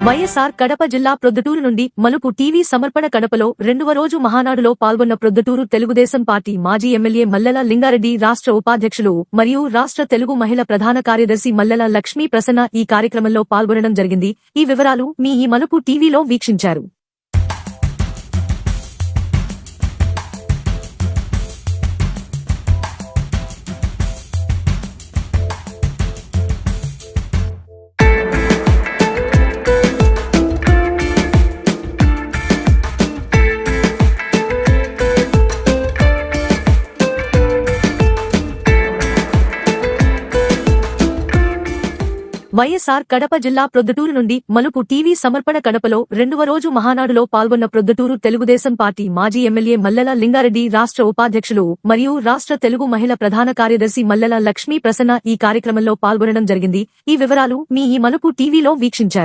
వైఎస్ఆర్ కడప జిల్లా ప్రొద్దుటూరు నుండి మలుపు టీవీ సమర్పణ కడపలో రెండవ రోజు మహానాడులో పాల్గొన్న ప్రొద్దుటూరు తెలుగుదేశం పార్టీ మాజీ ఎమ్మెల్యే మల్లెల లింగారెడ్డి రాష్ట్ర ఉపాధ్యక్షులు మరియు రాష్ట్ర తెలుగు మహిళా ప్రధాన కార్యదర్శి మల్లెల లక్ష్మీ ప్రసన్న ఈ కార్యక్రమంలో పాల్గొనడం జరిగింది. ఈ వివరాలు మీ ఈ మలుపు టీవీలో వీక్షించారు. వైఎస్ఆర్ కడప జిల్లా ప్రొద్దుటూరు నుండి మలుపు టీవీ సమర్పణ కడపలో రెండవ రోజు మహానాడులో పాల్గొన్న ప్రొద్దుటూరు తెలుగుదేశం పార్టీ మాజీ ఎమ్మెల్యే మల్లెల లింగారెడ్డి రాష్ట్ర ఉపాధ్యక్షులు మరియు రాష్ట్ర తెలుగు మహిళా ప్రధాన కార్యదర్శి మల్లెల లక్ష్మీ ప్రసన్న ఈ కార్యక్రమంలో పాల్గొనడం జరిగింది. ఈ వివరాలు మీ ఈ మలుపు టీవీలో వీక్షించారు.